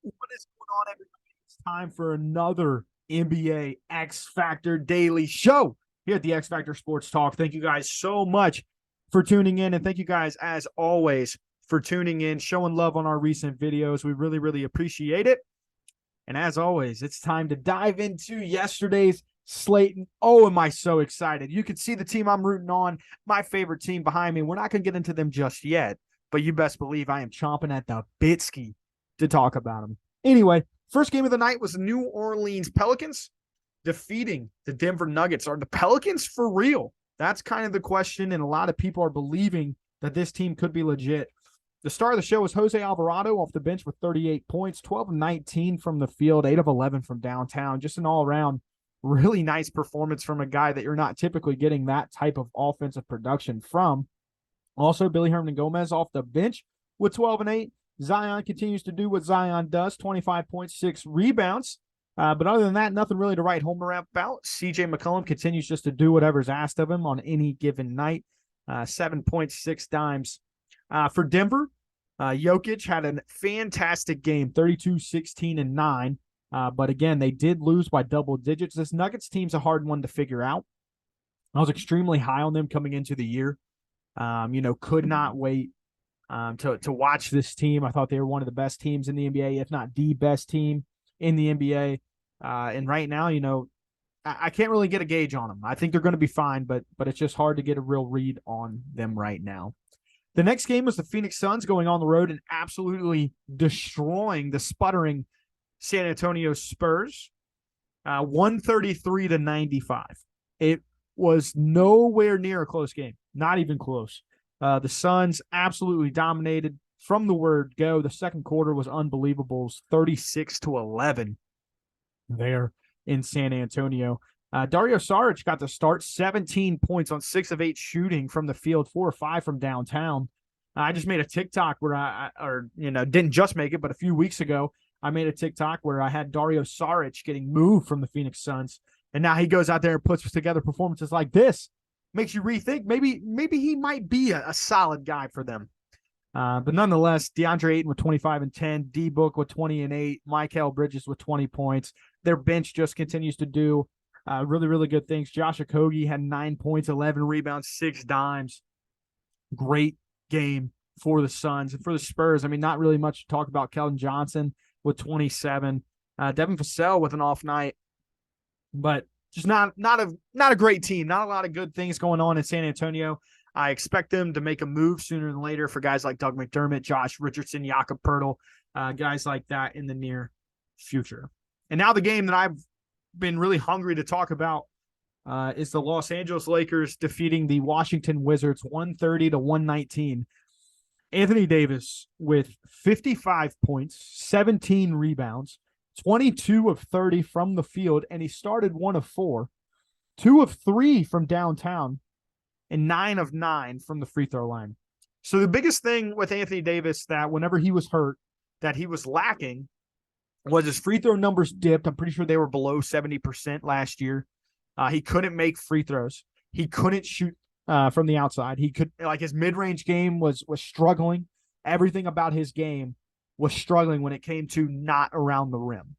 What is going on, everybody? It's time for another NBA X Factor Daily Show here at the X Factor Sports Talk. Thank you guys so much for tuning in, and thank you guys, as always, for tuning in, showing love on our recent videos. We really, really appreciate it. And as always, it's time to dive into yesterday's slate. Oh, am I so excited. You can see the team I'm rooting on, my favorite team behind me. We're not going to get into them just yet, but you best believe I am chomping at the bitski to talk about them. Anyway, first game of the night was the New Orleans Pelicans defeating the Denver Nuggets. Are the Pelicans for real? That's kind of the question, and a lot of people are believing that this team could be legit. The star of the show was Jose Alvarado off the bench with 38 points, 12 of 19 from the field, 8 of 11 from downtown. Just an all-around really nice performance from a guy that you're not typically getting that type of offensive production from. Also, Billy Hernan-Gomez off the bench with 12 and 8. Zion continues to do what Zion does, 25.6 rebounds. But other than that, nothing really to write home about. CJ McCollum continues just to do whatever's asked of him on any given night. 7.6 dimes. For Denver, Jokic had a fantastic game, 32, 16, and 9. But again, they did lose by double digits. This Nuggets team's a hard one to figure out. I was extremely high on them coming into the year. Could not wait to watch this team. I thought they were one of the best teams in the NBA, if not the best team in the NBA. And right now, I can't really get a gauge on them. I think they're going to be fine, but it's just hard to get a real read on them right now. The next game was the Phoenix Suns going on the road and absolutely destroying the sputtering San Antonio Spurs, 133-95. It was nowhere near a close game, not even close. The Suns absolutely dominated from the word go. The second quarter was unbelievable. 36-11 there in San Antonio. Dario Saric got the start, 17 points on 6 of 8 shooting from the field, 4 or 5 from downtown. I just made a TikTok where didn't just make it, but a few weeks ago, I made a TikTok where I had Dario Saric getting moved from the Phoenix Suns. And now he goes out there and puts together performances like this. Makes you rethink. Maybe he might be a solid guy for them. But nonetheless, DeAndre Ayton with 25 and 10, D-Book with 20 and 8, Mikal Bridges with 20 points. Their bench just continues to do really, really good things. Josh Okogie had 9 points, 11 rebounds, 6 dimes. Great game for the Suns. And for the Spurs, not really much to talk about. Keldon Johnson with 27. Devin Vassell with an off night. But just not a great team. Not a lot of good things going on in San Antonio. I expect them to make a move sooner than later for guys like Doug McDermott, Josh Richardson, Jakob Poeltl, guys like that in the near future. And now the game that I've been really hungry to talk about is the Los Angeles Lakers defeating the Washington Wizards 130-119. Anthony Davis with 55 points, 17 rebounds, 22 of 30 from the field, and he started 1 of 4, 2 of 3 from downtown, and 9 of 9 from the free throw line. So the biggest thing with Anthony Davis that whenever he was hurt, that he was lacking was his free throw numbers dipped. I'm pretty sure they were below 70% last year. He couldn't make free throws. He couldn't shoot from the outside. He could, his mid-range game was struggling. Everything about his game was struggling when it came to not around the rim.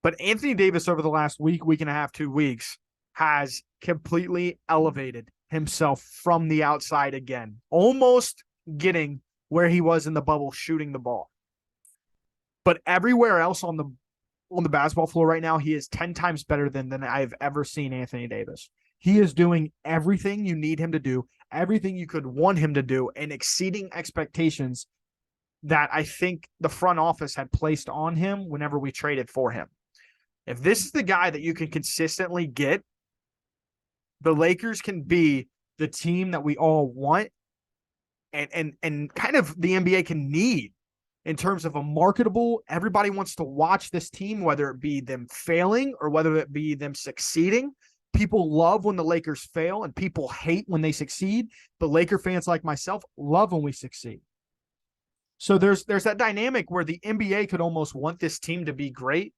But Anthony Davis over the last week and a half, 2 weeks, has completely elevated himself from the outside again, almost getting where he was in the bubble shooting the ball. But everywhere else on the basketball floor right now, he is 10 times better than I've ever seen Anthony Davis. He is doing everything you need him to do, everything you could want him to do, and exceeding expectations that I think the front office had placed on him whenever we traded for him. If this is the guy that you can consistently get, the Lakers can be the team that we all want and kind of the NBA can need in terms of a marketable, everybody wants to watch this team, whether it be them failing or whether it be them succeeding. People love when the Lakers fail and people hate when they succeed. But Laker fans like myself love when we succeed. So there's that dynamic where the NBA could almost want this team to be great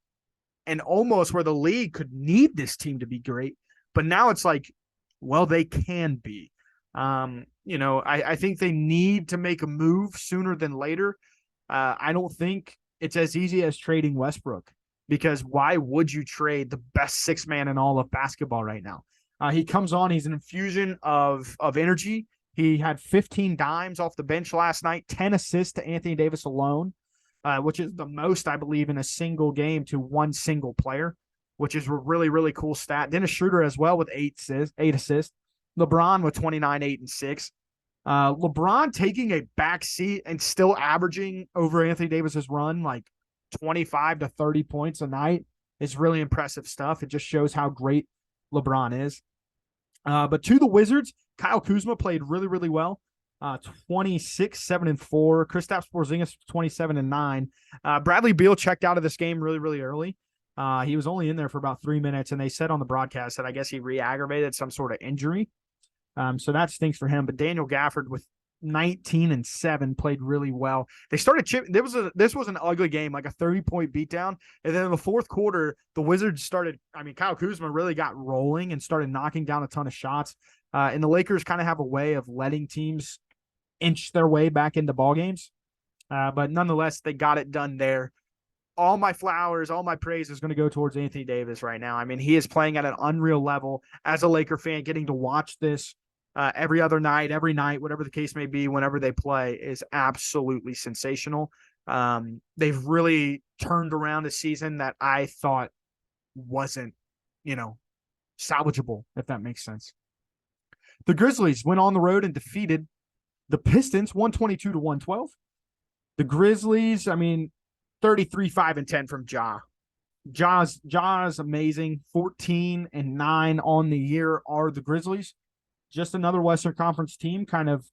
and almost where the league could need this team to be great. But now it's like, well, they can be. I think they need to make a move sooner than later. I don't think it's as easy as trading Westbrook, because why would you trade the best six man in all of basketball right now? He comes on, he's an infusion of energy. He had 15 dimes off the bench last night, 10 assists to Anthony Davis alone, which is the most, I believe, in a single game to one single player, which is a really, really cool stat. Dennis Schroeder as well with eight assists. LeBron with 29, 8, and 6. LeBron taking a back seat and still averaging over Anthony Davis's run, like 25 to 30 points a night, is really impressive stuff. It just shows how great LeBron is. But to the Wizards, Kyle Kuzma played really, really well. 26, 7, and 4. Kristaps Porzingis, 27 and 9. Bradley Beal checked out of this game really, really early. He was only in there for about 3 minutes, and they said on the broadcast that I guess he re-aggravated some sort of injury. So that stinks for him. But Daniel Gafford with 19 and 7 played really well. They started chipping. This was an ugly game, like a 30-point beatdown. And then in the fourth quarter, the Wizards started. I mean, Kyle Kuzma really got rolling and started knocking down a ton of shots. And the Lakers kind of have a way of letting teams inch their way back into ball games. But nonetheless, they got it done there. All my flowers, all my praise is going to go towards Anthony Davis right now. I mean, he is playing at an unreal level. As a Laker fan, getting to watch this every other night, every night, whatever the case may be, whenever they play, is absolutely sensational. They've really turned around a season that I thought wasn't, salvageable, if that makes sense. The Grizzlies went on the road and defeated the Pistons 122 to 112. The Grizzlies, 33, 5, and 10 from Ja. Ja's amazing. 14 and 9 on the year are the Grizzlies. Just another Western Conference team kind of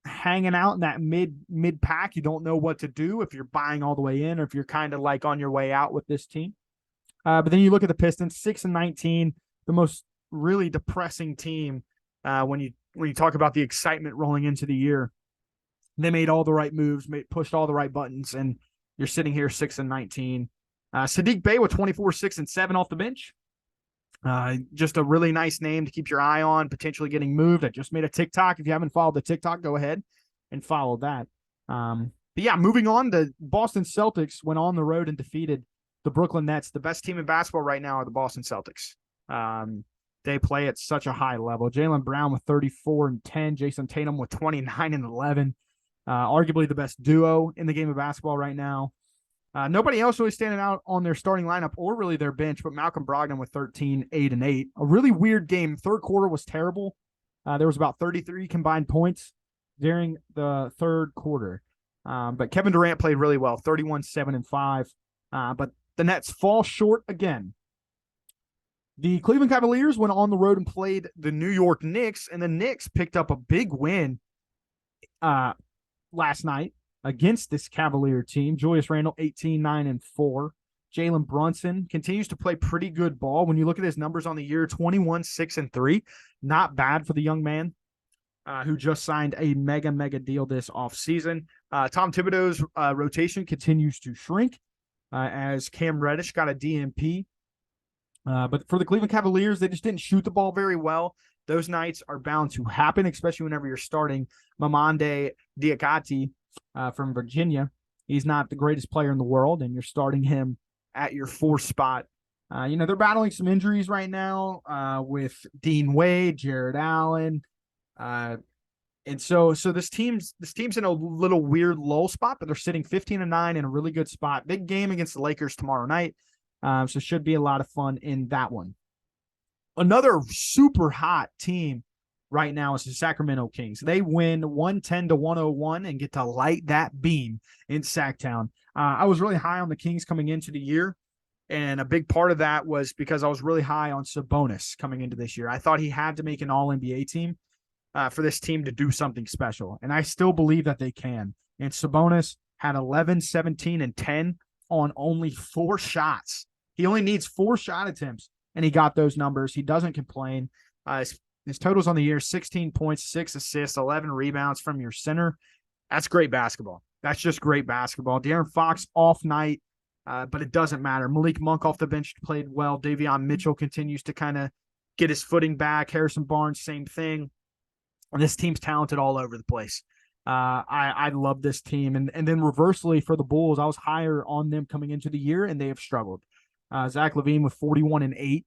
hanging out in that mid pack. You don't know what to do if you're buying all the way in or if you're kind of like on your way out with this team. But then you look at the Pistons, 6 and 19, the most really depressing team when you talk about the excitement rolling into the year. They made all the right moves, pushed all the right buttons, and you're sitting here 6 and 19. Sadiq Bey with 24, 6, and 7 off the bench. Just a really nice name to keep your eye on, potentially getting moved. I just made a TikTok. If you haven't followed the TikTok, go ahead and follow that. But yeah, moving on, the Boston Celtics went on the road and defeated the Brooklyn Nets. The best team in basketball right now are the Boston Celtics. They play at such a high level. Jaylen Brown with 34 and 10. Jason Tatum with 29 and 11. Arguably the best duo in the game of basketball right now. Nobody else really standing out on their starting lineup or really their bench, but Malcolm Brogdon with 13, 8, and 8. A really weird game. Third quarter was terrible. There was about 33 combined points during the third quarter. But Kevin Durant played really well, 31, 7, and 5. But the Nets fall short again. The Cleveland Cavaliers went on the road and played the New York Knicks, and the Knicks picked up a big win last night against this Cavalier team. Julius Randle, 18, 9, and 4. Jalen Brunson continues to play pretty good ball. When you look at his numbers on the year, 21, 6, and 3. Not bad for the young man who just signed a mega deal this offseason. Tom Thibodeau's rotation continues to shrink as Cam Reddish got a DNP. But for the Cleveland Cavaliers, they just didn't shoot the ball very well. Those nights are bound to happen, especially whenever you're starting Mamande Diakate from Virginia. He's not the greatest player in the world, and you're starting him at your 4 spot. They're battling some injuries right now with Dean Wade, Jared Allen. And so this team's in a little weird lull spot, but they're sitting 15 and 9 in a really good spot. Big game against the Lakers tomorrow night. So should be a lot of fun in that one. Another super hot team right now is the Sacramento Kings. They win 110 to 101 and get to light that beam in Sacktown. I was really high on the Kings coming into the year, and a big part of that was because I was really high on Sabonis coming into this year. I thought he had to make an All-NBA team for this team to do something special, and I still believe that they can. And Sabonis had 11, 17, and 10 on only 4 shots. He only needs 4 shot attempts, and he got those numbers. He doesn't complain. His totals on the year, 16 points, 6 assists, 11 rebounds from your center. That's great basketball. That's just great basketball. De'Aaron Fox off night, but it doesn't matter. Malik Monk off the bench played well. Davion Mitchell continues to kind of get his footing back. Harrison Barnes, same thing. And this team's talented all over the place. I love this team. And then reversely for the Bulls, I was higher on them coming into the year, and they have struggled. Zach LaVine with 41-8,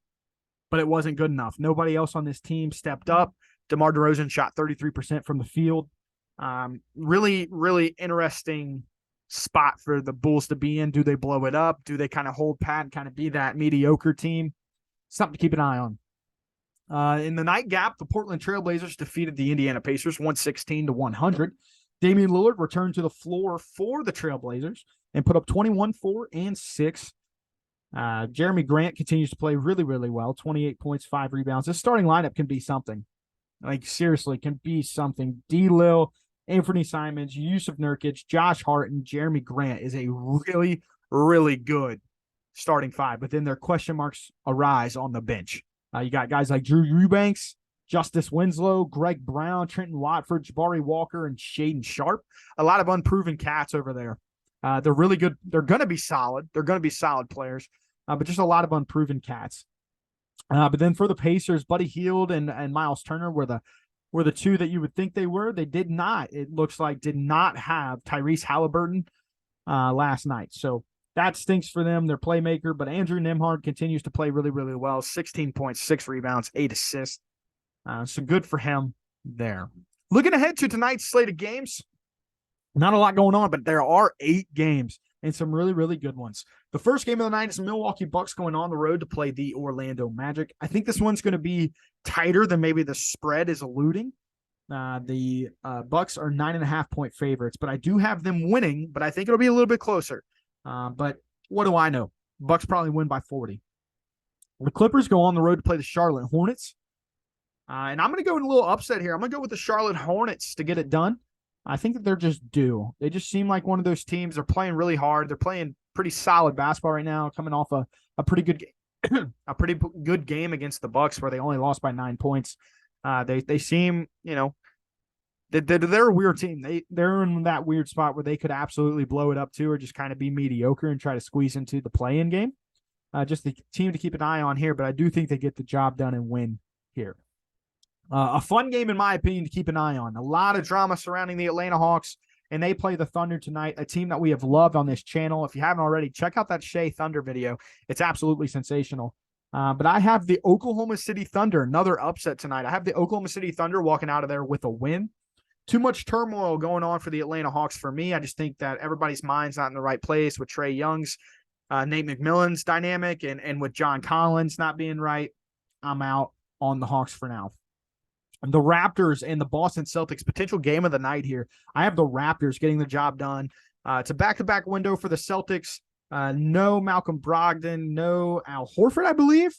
but it wasn't good enough. Nobody else on this team stepped up. DeMar DeRozan shot 33% from the field. Really, really interesting spot for the Bulls to be in. Do they blow it up? Do they kind of hold pat and kind of be that mediocre team? Something to keep an eye on. In the nightcap, the Portland Trailblazers defeated the Indiana Pacers 116-100. Damian Lillard returned to the floor for the Trailblazers and put up 21, 4, and 6. Jeremy Grant continues to play really, really well. 28 points, 5 rebounds. This starting lineup can be something. Like, seriously, can be something. D-Lil, Anthony Simons, Yusuf Nurkic, Josh Hart, and Jeremy Grant is a really, really good starting five. But then their question marks arise on the bench. You got guys like Drew Eubanks, Justice Winslow, Greg Brown, Trenton Watford, Jabari Walker, and Shaden Sharp. A lot of unproven cats over there. They're really good. They're going to be solid. They're going to be solid players, but just a lot of unproven cats. But then for the Pacers, Buddy Hield and Miles Turner were the two that you would think they were. They did not. It looks like did not have Tyrese Halliburton last night. So that stinks for them, their playmaker. But Andrew Nembhard continues to play really, really well. 16 points, 6 rebounds, 8 assists. So good for him there. Looking ahead to tonight's slate of games, not a lot going on, but there are 8 games and some really, really good ones. The first game of the night is the Milwaukee Bucks going on the road to play the Orlando Magic. I think this one's going to be tighter than maybe the spread is alluding. The Bucks are 9.5-point favorites, but I do have them winning, but I think it'll be a little bit closer. But what do I know? Bucks probably win by 40. The Clippers go on the road to play the Charlotte Hornets. And I'm going to go in a little upset here. I'm going to go with the Charlotte Hornets to get it done. I think that they're just due. They just seem like one of those teams. They're playing really hard. They're playing pretty solid basketball right now, coming off a pretty good game, a pretty good game against the Bucks where they only lost by 9 points. They seem, they're a weird team. They're in that weird spot where they could absolutely blow it up too, or just kind of be mediocre and try to squeeze into the play-in game. Just the team to keep an eye on here, but I do think they get the job done and win here. A fun game, in my opinion, to keep an eye on. A lot of drama surrounding the Atlanta Hawks, and they play the Thunder tonight, a team that we have loved on this channel. If you haven't already, check out that Shea Thunder video. It's absolutely sensational. But I have the Oklahoma City Thunder, another upset tonight. I have the Oklahoma City Thunder walking out of there with a win. Too much turmoil going on for the Atlanta Hawks for me. I just think that everybody's mind's not in the right place with Trae Young's, Nate McMillan's dynamic, and with John Collins not being right. I'm out on the Hawks for now. The Raptors and the Boston Celtics, potential game of the night here. I have the Raptors getting the job done. It's a back-to-back window for the Celtics. No Malcolm Brogdon, no Al Horford, I believe.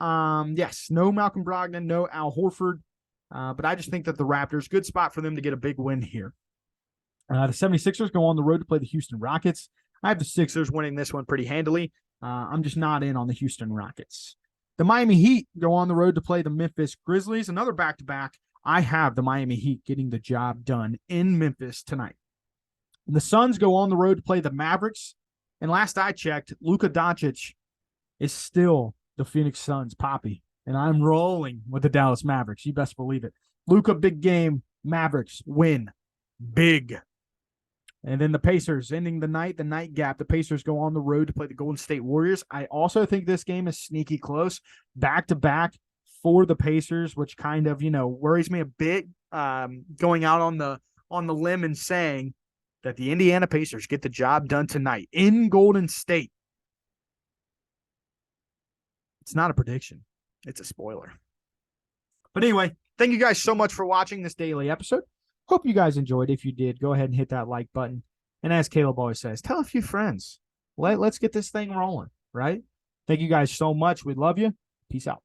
Yes, no Malcolm Brogdon, no Al Horford. But I just think that the Raptors, good spot for them to get a big win here. The 76ers go on the road to play the Houston Rockets. I have the Sixers winning this one pretty handily. I'm just not in on the Houston Rockets. The Miami Heat go on the road to play the Memphis Grizzlies. Another back-to-back. I have the Miami Heat getting the job done in Memphis tonight. The Suns go on the road to play the Mavericks. And last I checked, Luka Doncic is still the Phoenix Suns' Poppy. And I'm rolling with the Dallas Mavericks. You best believe it. Luka, big game. Mavericks win big. And then the Pacers ending the nightcap. The Pacers go on the road to play the Golden State Warriors. I also think this game is sneaky close. Back-to-back for the Pacers, which kind of, worries me a bit, going out on the limb and saying that the Indiana Pacers get the job done tonight in Golden State. It's not a prediction. It's a spoiler. But anyway, thank you guys so much for watching this daily episode. Hope you guys enjoyed. If you did, go ahead and hit that like button. And as Caleb always says, tell a few friends. Let's get this thing rolling, right? Thank you guys so much. We love you. Peace out.